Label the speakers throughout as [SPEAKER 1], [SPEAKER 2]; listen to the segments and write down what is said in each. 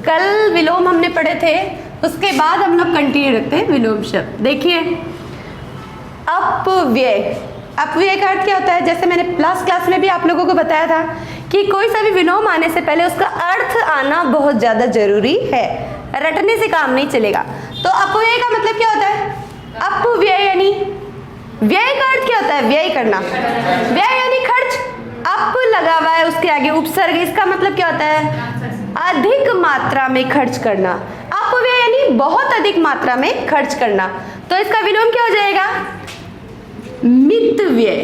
[SPEAKER 1] कल विलोम हमने पढ़े थे, उसके बाद हम लोग कंटिन्यू रखते हैं विलोम शब्द। देखिए अपव्यय, अपव्यय का अर्थ क्या होता है? जैसे मैंने लास्ट क्लास में भी आप लोगों को बताया था कि कोई सा भी विलोम आने से पहले उसका अर्थ आना बहुत ज्यादा जरूरी है, रटने से काम नहीं चलेगा। तो अपव्यय का मतलब क्या होता है? अपव्यय यानी व्यय का अर्थ क्या होता है? व्यय करना, व्यय यानी खर्च। अप लगा हुआ है उसके आगे उपसर्ग, इसका मतलब क्या होता है? अधिक मात्रा में खर्च करना। अपव्यय यानी बहुत अधिक मात्रा में खर्च करना। तो इसका विलोम क्या हो जाएगा? मितव्यय।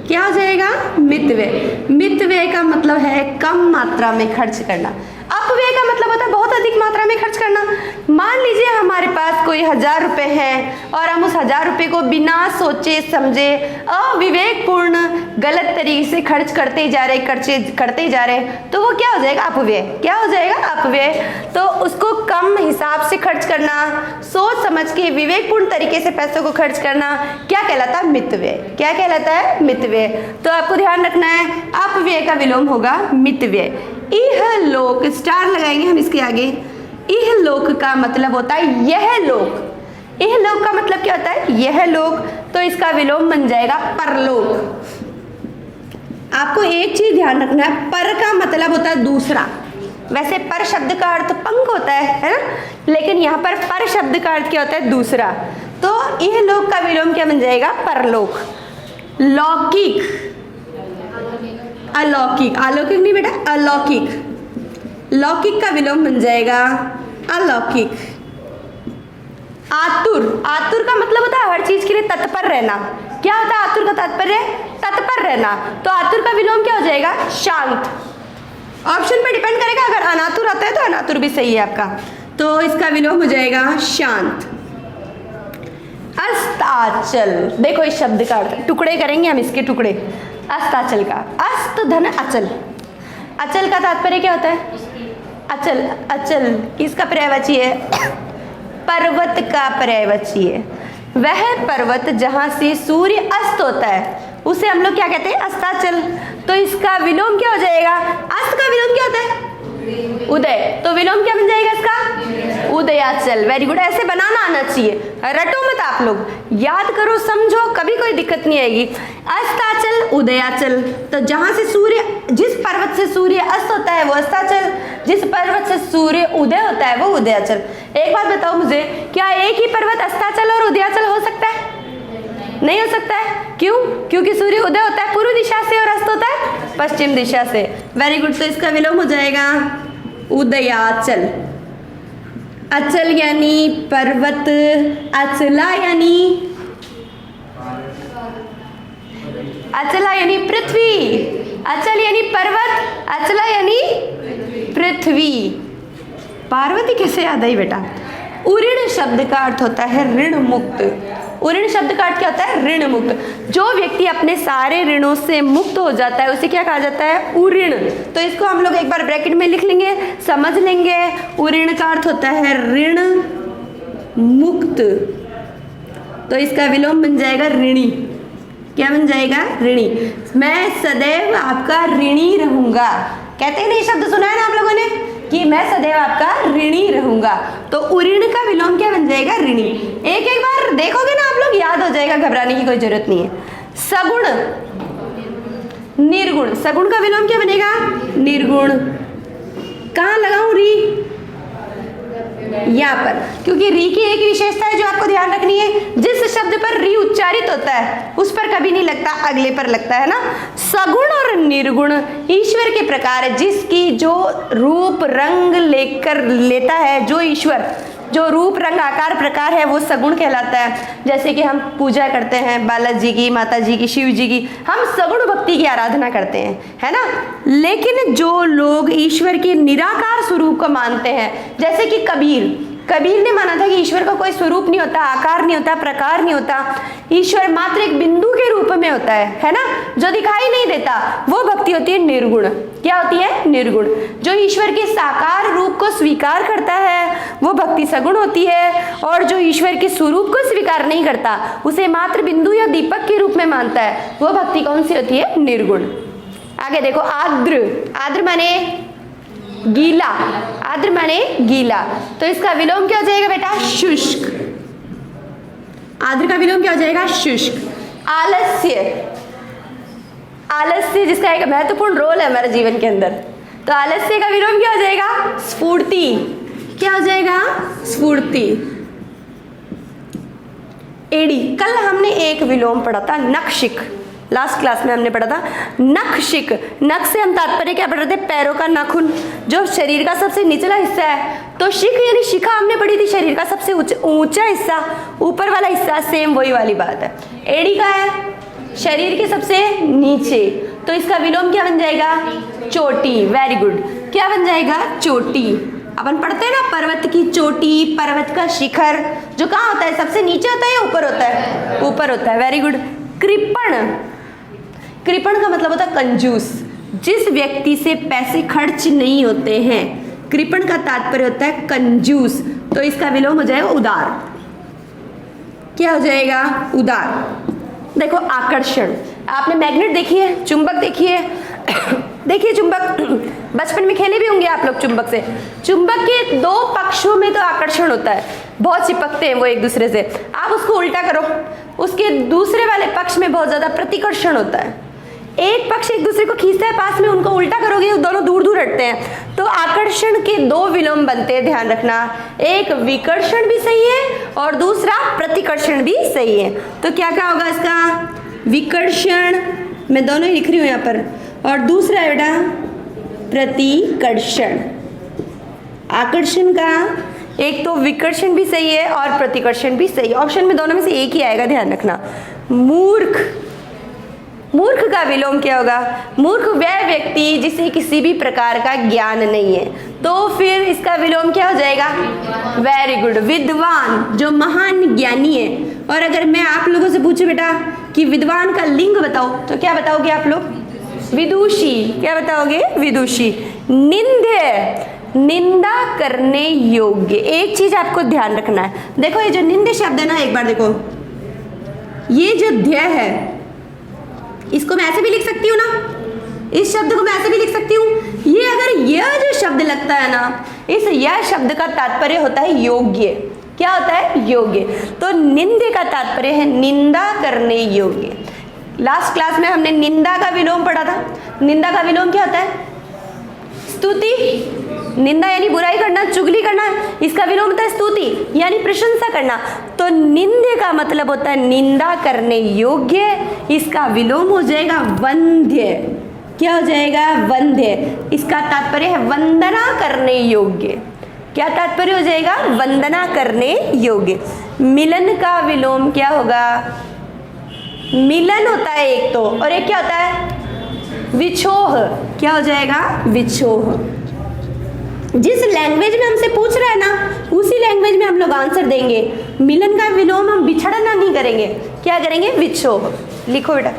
[SPEAKER 1] क्या हो जाएगा? मितव्यय। मितव्यय का मतलब है कम मात्रा में खर्च करना। अपव्यय का मतलब होता है बहुत अधिक मात्रा में खर्च करना। मान लीजिए हमारे पास कोई 1000 रुपए हैं और हम उस 1000 रुपए को बिना सोचे समझे अविवेकपूर्ण गलत तरीके से खर्च करते ही जा रहे, तो वो क्या हो जाएगा? अपव्यय। क्या हो जाएगा? अपव्यय। तो उसको कम हिसाब से खर्च करना, सोच समझ के विवेकपूर्ण तरीके से पैसों को खर्च करना क्या कहलाता है? मितव्यय। क्या कहलाता है? मितव्यय। तो आपको ध्यान रखना है अपव्यय का विलोम होगा मितव्यय। इहलोक, स्टार लगाएंगे हम इसके आगे। इहलोक का मतलब होता है यह लोक। इहलोक का मतलब क्या होता है? यह लोक। तो इसका विलोम बन जाएगा परलोक। आपको एक चीज ध्यान रखना है, पर का मतलब होता है दूसरा। वैसे पर शब्द का अर्थ पंख होता है ना, लेकिन यहाँ पर शब्द का अर्थ क्या होता है? दूसरा। तो इहलोक का विलोम क्या बन जाएगा? परलोक। लौकिक, अलौकिक, अलौकिक नहीं बेटा, अलौकिक। लौकिक का विलोम बन जाएगा अलौकिक। आतुर, आतुर का मतलब होता है हर चीज के लिए तत्पर रहना। क्या होता है आतुर का तात्पर्य? तत्पर रहना। तो आतुर का विलोम क्या हो जाएगा? शांत। ऑप्शन पे डिपेंड करेगा, अगर अनातुर आता है तो अनातुर भी सही है आपका। तो इसका विलोम हो जाएगा शांत। अस्ताचल, देखो इस शब्द का अर्थ, टुकड़े करेंगे हम इसके टुकड़े। अस्ताचल का, अस्त धन अचल। अचल का तात्पर्य क्या होता है? अचल, अचल किसका पर्यायवाची है? पर्वत का पर्यायवाची है। वह पर्वत जहां से सूर्य अस्त होता है उसे हम लोग क्या कहते हैं? अस्ताचल। तो इसका विलोम क्या हो जाएगा? अस्त का विलोम क्या होता है? उदय। तो विलोम क्या बन जाएगा इसका? उदयाचल। वेरी गुड, ऐसे बनाना आना चाहिए, रटो मत आप लोग, याद करो, समझो, कभी कोई दिक्कत नहीं आएगी। अस्ताचल, उदयाचल। तो जहां से सूर्य, जिस पर्वत से सूर्य अस्त होता है वो अस्ताचल, जिस पर्वत से सूर्य उदय होता है वो उदयाचल। एक बात बताओ मुझे, क्या एक ही पर्वत अस्ताचल और उदयाचल हो सकता है? नहीं हो सकता है। क्यों? क्योंकि सूर्य उदय होता है पूर्व दिशा से और अस्त होता है पश्चिम दिशा से। वेरी गुड, तो इसका विलोम हो जाएगा उदयाचल। अचल यानी पर्वत, अचला यानी पृथ्वी, अचल यानी पर्वत, अचला यानी पृथ्वी। पार्वती कैसे याद आई बेटा? उऋण शब्द का अर्थ होता है ऋण मुक्त। उऋण शब्द का अर्थ क्या होता है? ऋण मुक्त। जो व्यक्ति अपने सारे ऋणों से मुक्त हो जाता है उसे क्या कहा जाता है? उऋण। तो इसको हम लोग एक बार ब्रैकेट में लिख लेंगे, समझ लेंगे। उऋण का अर्थ होता है ऋण मुक्त। तो इसका विलोम बन जाएगा ऋणी। क्या बन जाएगा? ऋणी। मैं सदैव आपका ऋणी रहूंगा। कहते हैं ना, ये शब्द सुना है ना आप लोगों ने कि मैं सदैव आपका ऋणी रहूंगा। तो उऋण का विलोम क्या बन जाएगा? ऋणी। एक एक बार देखोगे ना आप लोग, याद हो जाएगा, घबराने की कोई जरूरत नहीं है। सगुण, निर्गुण। सगुण का विलोम क्या बनेगा? निर्गुण। कहाँ लगाऊं री? यहाँ पर, क्योंकि री की एक विशेषता है जो आपको ध्यान रखनी है, जिस शब्द पर री उच्चारित होता है उस पर कभी नहीं लगता, अगले पर लगता है ना। सगुण और निर्गुण ईश्वर के प्रकार है, जिसकी जो रूप रंग लेता है, जो ईश्वर जो रूप रंग आकार प्रकार है वो सगुण कहलाता है। जैसे कि हम पूजा करते हैं बालाजी की, माता जी की, शिव जी की, हम सगुण भक्ति की आराधना करते हैं, है ना। लेकिन जो लोग ईश्वर के निराकार स्वरूप को मानते हैं, जैसे कि कबीर ने माना था कि ईश्वर का कोई स्वरूप नहीं होता, आकार नहीं होता, प्रकार नहीं होता, ईश्वर मात्र एक बिंदु के रूप में होता है ना, जो दिखाई नहीं देता, वो भक्ति होती है निर्गुण। क्या होती है? निर्गुण। जो ईश्वर के साकार रूप को स्वीकार करता है वो भक्ति सगुण होती है, और जो ईश्वर के स्वरूप को स्वीकार नहीं करता, उसे मात्र बिंदु या दीपक के रूप में मानता है, वो भक्ति कौन सी होती है? निर्गुण। आगे देखो, आर्द्र। आर्द्र माने गीला, आर्द्र माने गीला, तो इसका विलोम क्या हो जाएगा बेटा? शुष्क। आर्द्र का विलोम क्या हो जाएगा? शुष्क। आलस्य, आलस्य जिसका एक महत्वपूर्ण रोल है हमारे जीवन के अंदर, तो आलस्य का विलोम क्या हो जाएगा? स्फूर्ति। क्या हो जाएगा? स्फूर्ति। एड़ी, कल हमने एक विलोम पढ़ा था नखशिख, लास्ट क्लास में हमने पढ़ा था नखशिख। नख से हम तात्पर्य क्या पढ़ रहे थे? पैरों का नाखून जो शरीर का सबसे निचला हिस्सा है, तो शिख यानी शिखा हमने पढ़ी थी शरीर का सबसे ऊंचा हिस्सा, ऊपर वाला हिस्सा, सेम वही वाली बात है। एड़ी का है शरीर के सबसे नीचे, तो इसका विलोम क्या बन जाएगा? चोटी। वेरी गुड, क्या बन जाएगा? चोटी। अपन पढ़ते हैं ना पर्वत की चोटी, पर्वत का शिखर, जो कहाँ होता है? सबसे नीचे होता है या ऊपर होता है? ऊपर होता है। Very good. कृपण, कृपण का मतलब होता है कंजूस, जिस व्यक्ति से पैसे खर्च नहीं होते हैं, कृपण का तात्पर्य होता है कंजूस, तो इसका विलोम हो जाएगा उदार। क्या हो जाएगा? उदार। देखो आकर्षण, आपने मैग्नेट देखी है, चुंबक देखी है देखिए चुंबक, बचपन में खेले भी होंगे आप लोग चुंबक से। चुंबक के दो पक्षों में तो आकर्षण होता है, बहुत चिपकते हैं वो एक दूसरे से। आप उसको उल्टा करो, उसके दूसरे वाले पक्ष में बहुत ज्यादा प्रतिकर्षण होता है। एक पक्ष एक दूसरे को खींचता है पास में, उनको उल्टा करोगे दोनों दूर दूर हटते हैं। तो आकर्षण के दो विलोम बनते हैं, ध्यान रखना, एक विकर्षण भी सही है और दूसरा प्रतिकर्षण भी सही है। तो क्या क्या होगा इसका? विकर्षण, मैं दोनों ही लिख रही हूँ यहाँ पर, और दूसरा है बेटा प्रतिकर्षण। आकर्षण का एक तो विकर्षण भी सही है और प्रतिकर्षण भी सही है, ऑप्शन में दोनों में से एक ही आएगा, ध्यान रखना। मूर्ख, मूर्ख का विलोम क्या होगा? मूर्ख वह व्यक्ति जिसे किसी भी प्रकार का ज्ञान नहीं है, तो फिर इसका विलोम क्या हो जाएगा? Very good. विद्वान, जो महान ज्ञानी है। और अगर मैं आप लोगों से पूछूं बेटा कि विद्वान का लिंग बताओ, तो क्या बताओगे आप लोग? विदुषी। क्या बताओगे? विदुषी। निंद्य, निंदा करने योग्य। एक चीज आपको ध्यान रखना है, देखो ये जो निंद्य शब्द है ना, एक बार देखो, ये जो ध्य है इसको मैं ऐसे भी लिख सकती हूँ ना, इस शब्द को मैं ऐसे भी लिख सकती हूँ। ये अगर यह जो शब्द लगता है ना, इस यह शब्द का तात्पर्य होता है योग्य। क्या होता है? योग्य। तो निंद्य का तात्पर्य है निंदा करने योग्य। लास्ट क्लास में हमने निंदा का विलोम पढ़ा था। निंदा का विलोम क्या होता है? स्तुति। निंदा यानी बुराई करना, चुगली करना, इसका विलोम होता है स्तुति यानी प्रशंसा करना। तो निंद्य का मतलब होता है निंदा करने योग्य, इसका विलोम हो जाएगा वंद्य। क्या हो जाएगा? वंद्य। इसका तात्पर्य है वंदना करने योग्य। क्या तात्पर्य हो जाएगा? वंदना करने योग्य। मिलन का विलोम क्या होगा? मिलन होता है एक तो, और एक क्या होता है? विछोह। क्या हो जाएगा? विछोह। जिस लैंग्वेज में हमसे पूछ रहा है ना, उसी लैंग्वेज में हम लोग आंसर देंगे। मिलन का विलोम हम बिछड़ना नहीं करेंगे, क्या करेंगे? विछोह। लिखो बेटा।